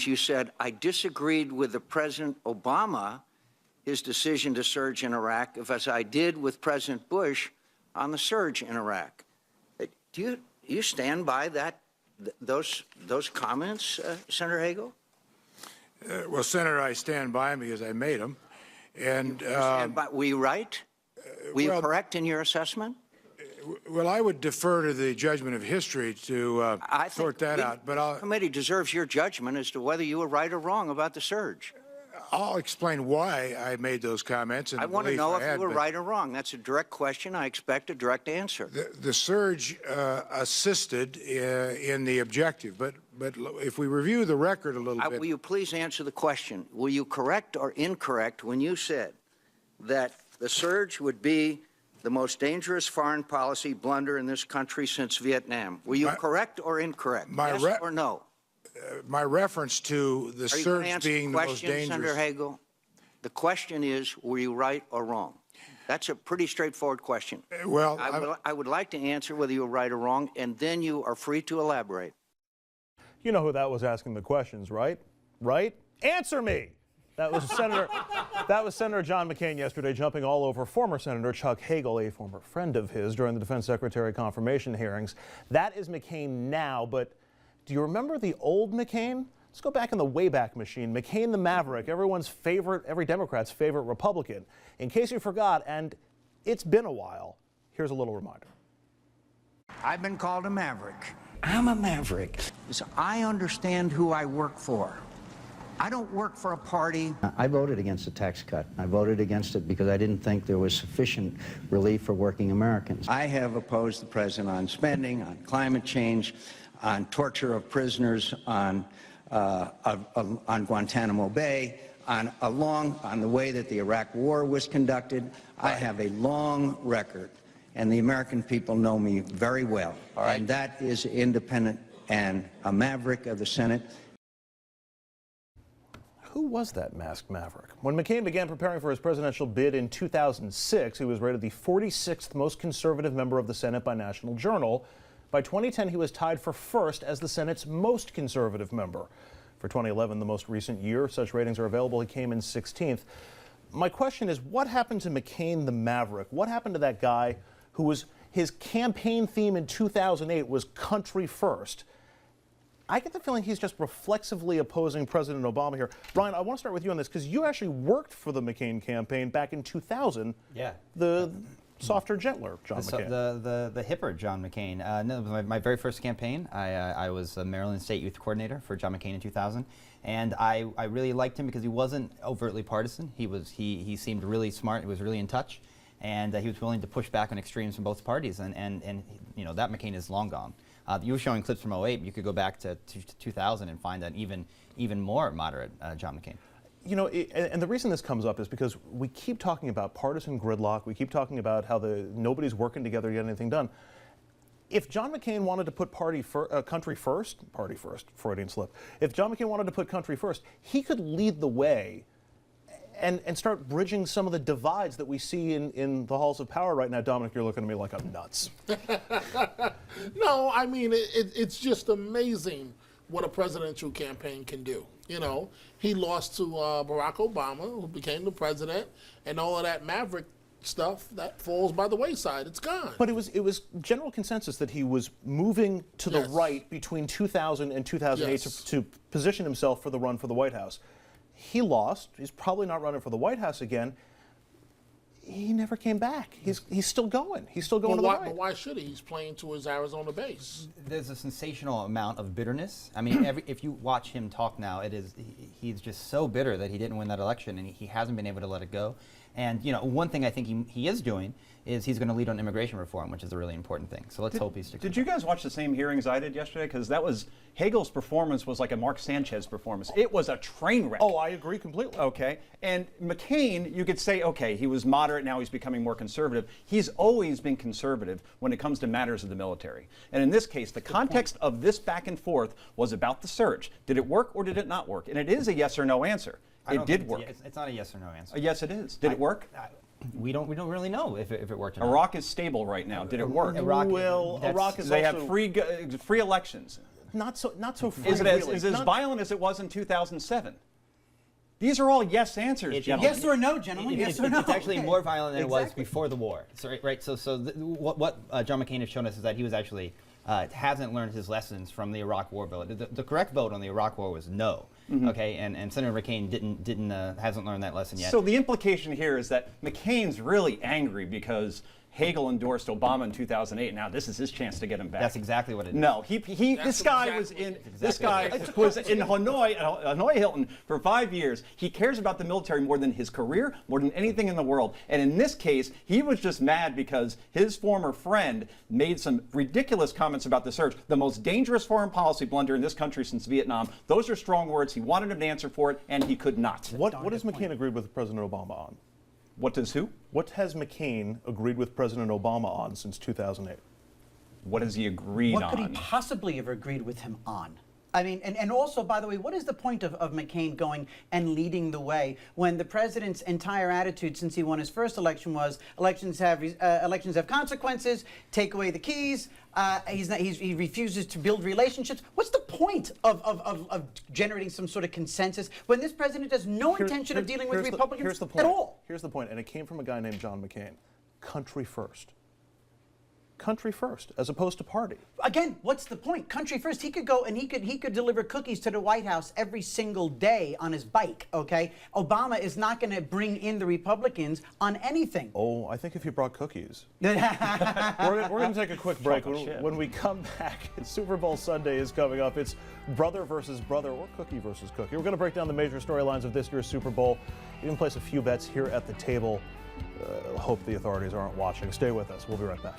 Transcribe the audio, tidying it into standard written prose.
you said, I disagreed with the President Obama, his decision to surge in Iraq, as I did with President Bush on the surge in Iraq. Do you stand by those comments, Senator Hagel? Well, Senator, I stand by them because I made them. And were you right? Were you correct in your assessment? Well, I would defer to the judgment of history to sort that out. But the committee deserves your judgment as to whether you were right or wrong about the surge. I'll explain why I made those comments. And I want to know if you were right or wrong. That's a direct question. I expect a direct answer. The surge assisted in the objective, but if we review the record a little bit. Will you please answer the question? Were you correct or incorrect when you said that the surge would be the most dangerous foreign policy blunder in this country since Vietnam? Were you correct or incorrect? Yes or no? My reference to the surge being the most dangerous. Senator Hagel, the question is, were you right or wrong? That's a pretty straightforward question. Well, I would like to answer whether you were right or wrong, and then you are free to elaborate. You know who that was asking the questions, right? Right? Answer me! That was Senator John McCain yesterday, jumping all over former Senator Chuck Hagel, a former friend of his, during the Defense Secretary confirmation hearings. That is McCain now, but do you remember the old McCain? Let's go back in the Wayback Machine. McCain the Maverick, everyone's favorite, every Democrat's favorite Republican. In case you forgot, and it's been a while, here's a little reminder. I've been called a maverick. I'm a maverick. So I understand who I work for. I don't work for a party. I voted against the tax cut. I voted against it because I didn't think there was sufficient relief for working Americans. I have opposed the president on spending, on climate change, on torture of prisoners, on Guantanamo Bay, on the way that the Iraq War was conducted. I have a long record, and the American people know me very well. And that is independent and a maverick of the Senate. Who was that masked maverick? When McCain began preparing for his presidential bid in 2006, he was rated the 46th most conservative member of the Senate by National Journal. By 2010, he was tied for first as the Senate's most conservative member. For 2011, the most recent year such ratings are available, he came in 16th. My question is, what happened to McCain the Maverick? What happened to that guy who was, his campaign theme in 2008 was country first? I get the feeling he's just reflexively opposing President Obama here. Ryan, I want to start with you on this because you actually worked for the McCain campaign back in 2000. Yeah. The softer, gentler John McCain. The hipper John McCain. No, my very first campaign, I was a Maryland State Youth Coordinator for John McCain in 2000, and I really liked him because he wasn't overtly partisan. He seemed really smart. He was really in touch, and he was willing to push back on extremes from both parties. And you know, that McCain is long gone. You were showing clips from 08. You could go back to 2000 and find an even more moderate John McCain. You know, and the reason this comes up is because we keep talking about partisan gridlock. We keep talking about how nobody's working together to get anything done. If John McCain wanted to put country first, Freudian slip. If John McCain wanted to put country first, he could lead the way and start bridging some of the divides that we see in the halls of power right now. Dominic, you're looking at me like I'm nuts. No, I mean, it's just amazing what a presidential campaign can do. You know, he lost to Barack Obama, who became the president, and all of that maverick stuff that falls by the wayside. It's gone. But it was general consensus that he was moving to the right between 2000 and 2008 to position himself for the run for the White House. He lost. He's probably not running for the White House again. He never came back. He's still going. He's still going to the right. But why should he? He's playing to his Arizona base. There's a sensational amount of bitterness. I mean, if you watch him talk now, he's just so bitter that he didn't win that election, and he hasn't been able to let it go. And you know, one thing I think he is doing is he's going to lead on immigration reform, which is a really important thing. So let's hope he sticks. Did you guys watch the same hearings I did yesterday? Because that was Hagel's performance was like a Mark Sanchez performance. It was a train wreck. Oh, I agree completely. Okay, and McCain, you could say, okay, he was moderate, now he's becoming more conservative. He's always been conservative when it comes to matters of the military. And in this case, the context of this back and forth was about the surge. Did it work or did it not work? And it is a yes or no answer. It did work. It's not a yes or no answer. Yes, it is. Did it work? We don't really know if it worked or not. Iraq is stable right now. Did it work? Iraq is they have free elections. not so Is it as, freewheeling. is it as violent as it was in 2007? These are all yes answers, gentlemen. Yes or no, gentlemen? Yes or no? It's actually Okay. more violent than it was Exactly. before the war. So, right. So what John McCain has shown us is that he was actually hasn't learned his lessons from the Iraq War bill. The correct vote on the Iraq War was no. Okay, and Senator McCain hasn't learned that lesson yet. So the implication here is that McCain's really angry because Hagel endorsed Obama in 2008. Now this is his chance to get him back. That's exactly what it is. No, this guy was in Hanoi Hilton for 5 years. He cares about the military more than his career, more than anything in the world. And in this case, he was just mad because his former friend made some ridiculous comments about the surge, the most dangerous foreign policy blunder in this country since Vietnam. Those are strong words. He wanted an answer for it, and he could not. What has McCain agreed with President Obama on? What does who? What has McCain agreed with President Obama on since 2008? What has he agreed What on? could he possibly have agreed with him on? I mean, and also, by the way, what is the point of McCain going and leading the way when the president's entire attitude since he won his first election was elections have consequences, take away the keys, he refuses to build relationships. What's the point of generating some sort of consensus when this president has no intention of dealing with Republicans at all? Here's the point, and it came from a guy named John McCain. Country first. Country first, as opposed to party. Again, what's the point? Country first. He could go and he could deliver cookies to the White House every single day on his bike. Okay, Obama is not going to bring in the Republicans on anything. Oh, I think if you brought cookies. We're going to take a quick break. When we come back, Super Bowl Sunday is coming up. It's brother versus brother or cookie versus cookie. We're going to break down the major storylines of this year's Super Bowl. Even place a few bets here at the table. Hope the authorities aren't watching. Stay with us. We'll be right back.